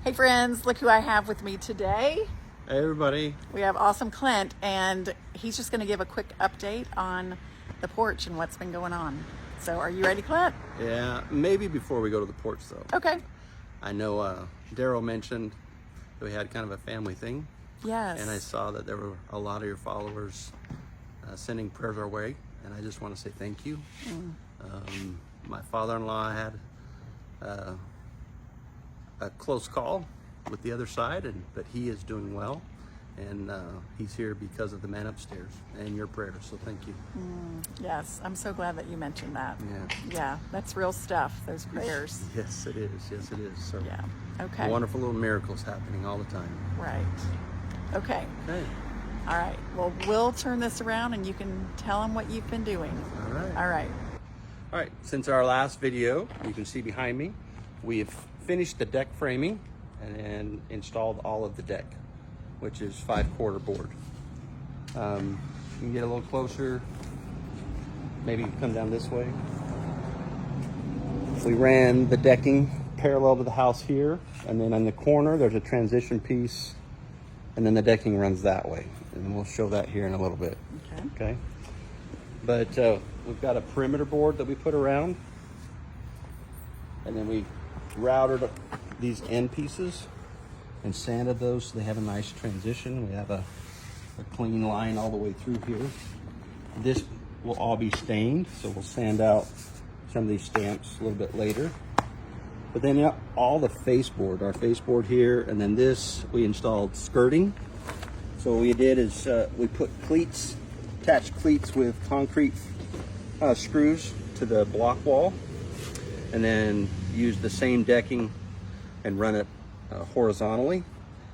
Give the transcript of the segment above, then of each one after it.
Hey friends, look who I have with me today. Hey everybody. We have awesome Clint, and he's just going to give a quick update on the porch and what's been going on. So are you ready, Clint? Yeah, maybe before we go to the porch though. Okay. I know Daryl mentioned that we had kind of a family thing. Yes. And I saw that there were a lot of your followers sending prayers our way, and I just want to say thank you. My father-in-law had a close call with the other side, but he is doing well, and he's here because of the man upstairs and your prayers, so thank you. Yes, I'm so glad that you mentioned that. Yeah. Yeah, that's real stuff, those prayers. Yes, it is. Yes, it is. So Yeah, okay. wonderful little miracles happening all the time. Right. Okay. Okay. All right. Well, we'll turn this around and you can tell them what you've been doing. All right. All right. All right, since our last video, you can see behind me, we've finished the deck framing and installed all of the deck, which is 5/4 board. You can get a little closer, maybe come down this way. We ran the decking parallel to the house here, and then on the corner there's a transition piece, and then the decking runs that way. And we'll show that here in a little bit. Okay. But we've got a perimeter board that we put around, and then we routed these end pieces and sanded those so they have a nice transition. We have a clean line all the way through here. This will all be stained, so we'll sand out some of these stamps a little bit later. But then all the faceboard, our faceboard here, and then this, we installed skirting. So what we did is we put cleats, attached cleats with concrete screws to the block wall, and then used the same decking and run it horizontally.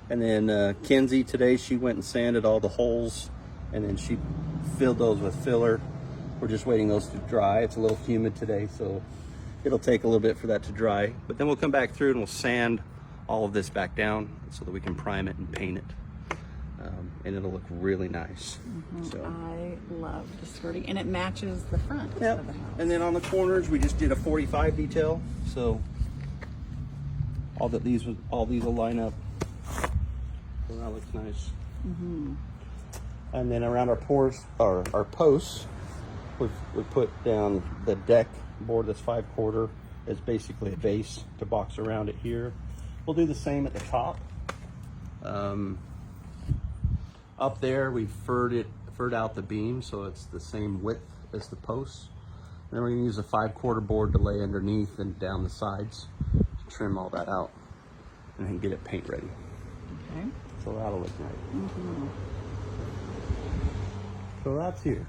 And then Kenzie today, she went and sanded all the holes, and then she filled those with filler. We're just waiting those to dry. It's a little humid today, so it'll take a little bit for that to dry. But then we'll come back through and we'll sand all of this back down so that we can prime it and paint it. And it'll look really nice. So. I love the skirting, and it matches the front of the house. And then on the corners, we just did a 45 detail, so all these will line up. So that looks nice. And then around our posts, we put down the deck board that's 5/4. It's basically a base to box around it here. We'll do the same at the top. Up there, we furred out the beam so it's the same width as the posts. And then we're gonna use a 5/4 board to lay underneath and down the sides to trim all that out and then get it paint ready. Okay. So that'll look nice. So that's here.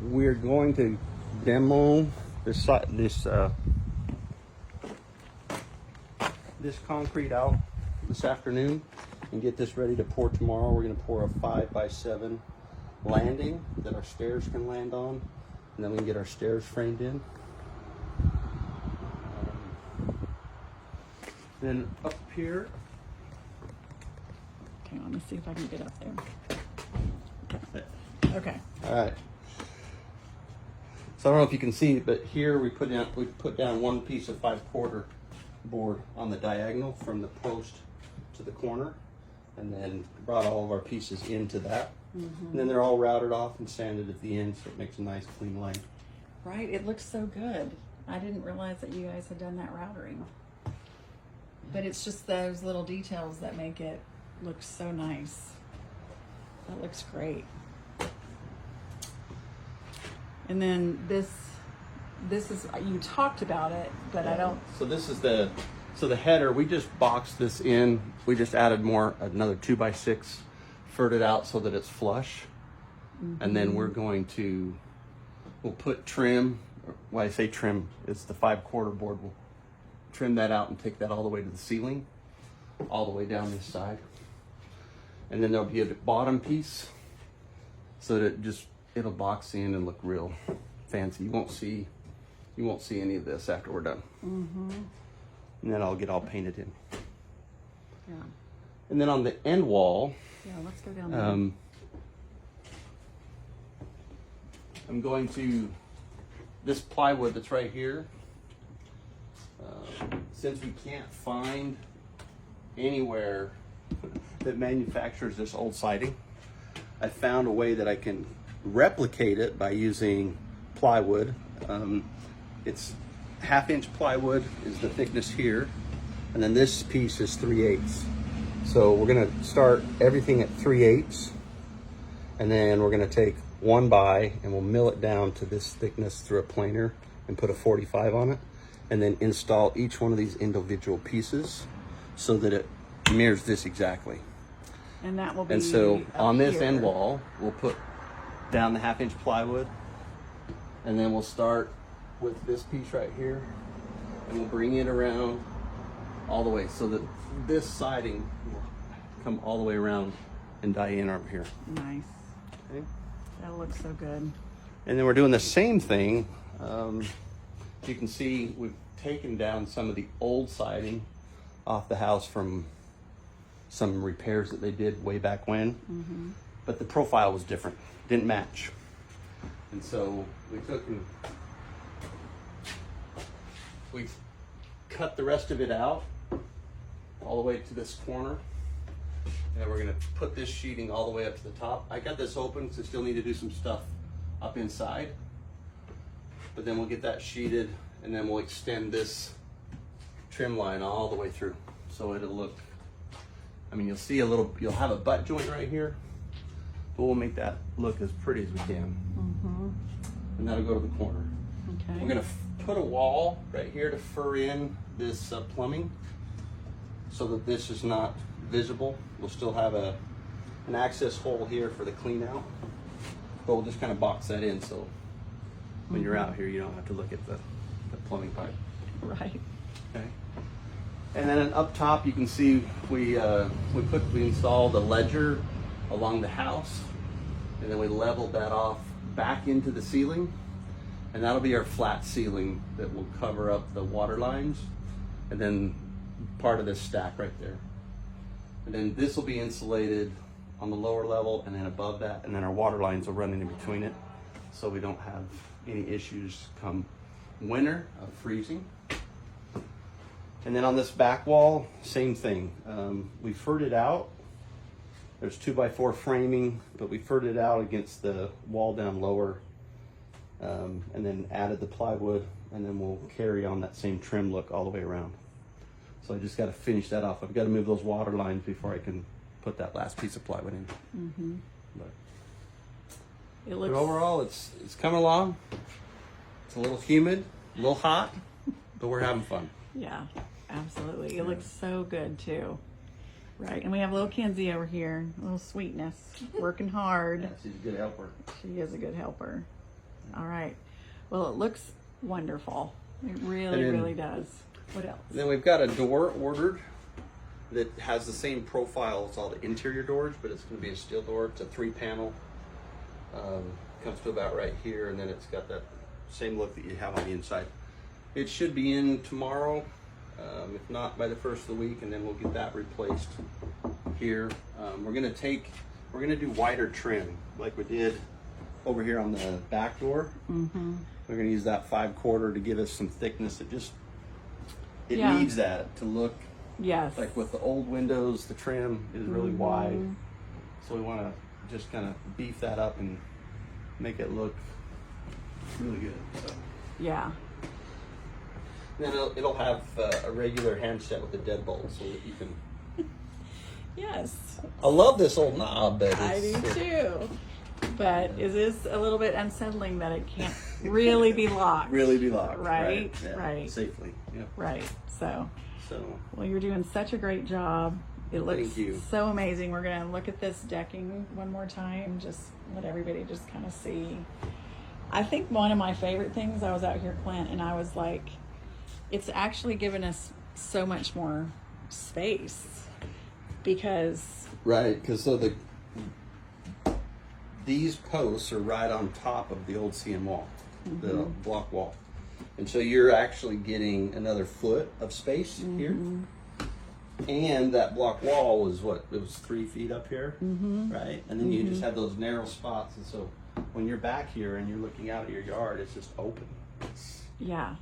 We're going to demo this concrete out this afternoon and get this ready to pour tomorrow. We're going to pour a 5x7 landing that our stairs can land on, and then we can get our stairs framed in. Then up here. Okay, let me see if I can get up there. Okay. All right. So I don't know if you can see, but here we put down one piece of 5/4 board on the diagonal from the post to the corner, and then brought all of our pieces into that. And then they're all routed off and sanded at the end, so it makes a nice clean line. Right, it looks so good. I didn't realize that you guys had done that routering. But it's just those little details that make it look so nice. That looks great. And then this is, you talked about it, but I don't. So this is the header. We just boxed this in. We just added another 2x6, furred it out so that it's flush. And then we'll put trim. When I say trim, it's the 5/4 board. We'll trim that out and take that all the way to the ceiling, all the way down this side. And then there'll be a bottom piece so that it'll box in and look real fancy. You won't see any of this after we're done. And then I'll get all painted in. Yeah. And then on the end wall, Yeah, let's go down there. I'm going to, this plywood that's right here, since we can't find anywhere that manufactures this old siding, I found a way that I can replicate it by using plywood. It's 1/2-inch plywood is the thickness here, and then this piece is 3/8. So we're gonna start everything at 3/8, and then we're gonna take 1x and we'll mill it down to this thickness through a planer and put a 45 on it, and then install each one of these individual pieces so that it mirrors this exactly. And that will be. And so on this here. end wall, we'll put down the 1/2-inch plywood, and then we'll start with this piece right here, and we'll bring it around all the way so that this siding will come all the way around and die in over here. Nice. Okay. That looks so good. And then we're doing the same thing. You can see we've taken down some of the old siding off the house from some repairs that they did way back when, but the profile was different, didn't match. And so we took and we cut the rest of it out all the way to this corner, and we're gonna put this sheeting all the way up to the top. I got this open because I still need to do some stuff up inside, but then we'll get that sheeted, and then we'll extend this trim line all the way through, so it'll look, I mean, you'll see a little, you'll have a butt joint right here, but we'll make that look as pretty as we can. And that'll go to the corner. Okay. We're gonna put a wall right here to fur in this plumbing so that this is not visible. We'll still have an access hole here for the clean out, but we'll just kind of box that in so when you're out here you don't have to look at the plumbing pipe. Right. Okay. And then up top you can see we installed a ledger along the house, and then we leveled that off back into the ceiling, and that'll be our flat ceiling that will cover up the water lines, and then part of this stack right there. And then this will be insulated on the lower level and then above that, and then our water lines will run in between it so we don't have any issues come winter of freezing. And then on this back wall, same thing. We furred it out. There's 2x4 framing, but we furred it out against the wall down lower, and then added the plywood, and then we'll carry on that same trim look all the way around. So I just got to finish that off. I've got to move those water lines before I can put that last piece of plywood in. It looks. But overall, it's coming along. It's a little humid, a little hot, but we're having fun. Yeah, absolutely. It looks so good too. Right, and we have little Kenzie over here, little sweetness, working hard. Yeah, she's a good helper. She is a good helper. All right. Well, it looks wonderful. It really, really does. What else? Then we've got a door ordered that has the same profile as all the interior doors, but it's going to be a steel door. It's a 3-panel. Comes to about right here, and then it's got that same look that you have on the inside. It should be in tomorrow, if not by the first of the week, and then we'll get that replaced here. We're gonna do wider trim like we did over here on the back door. We're gonna use that 5/4 to give us some thickness. It needs that to look. Yes. Like with the old windows, the trim is really wide, so we want to just kind of beef that up and make it look really good. So. Yeah. Then it'll have a regular handset with a deadbolt so that you can. Yes. I love this old knob, but I do too. But it is a little bit unsettling that it can't really be locked. Really be locked. Right. Yeah, Right. Safely. Yeah. Right. So. So. Well, you're doing such a great job. It looks Thank you. so amazing. We're gonna look at this decking one more time. Just let everybody just kind of see. I think one of my favorite things, I was out here, Clint, and I was like, it's actually given us so much more space because. Right, because these posts are right on top of the old CM wall, the block wall. And so you're actually getting another foot of space here. And that block wall was it was 3 feet up here, right? And then you just have those narrow spots. And so when you're back here and you're looking out at your yard, it's just open. Yeah.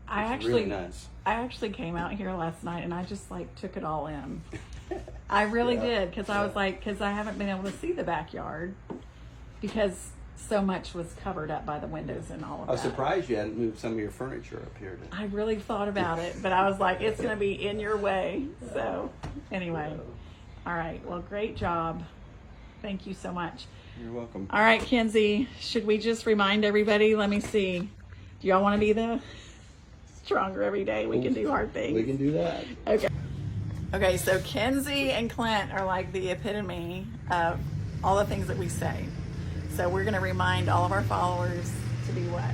It's really nice. I actually came out here last night and I just like took it all in. I really did, because I was like, because I haven't been able to see the backyard because so much was covered up by the windows and all of that. I was surprised you hadn't moved some of your furniture up here. I really thought about it, but I was like, it's going to be in your way. So anyway, all right. Well, great job. Thank you so much. You're welcome. All right, Kenzie, should we just remind everybody? Let me see. Do y'all want to be the stronger every day? We can do hard things. We can do that. Okay. Okay, so Kenzie and Clint are like the epitome of all the things that we say. So we're going to remind all of our followers to be what?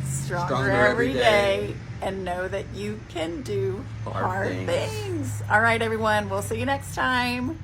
Stronger every day, and know that you can do hard things. All right, everyone. We'll see you next time.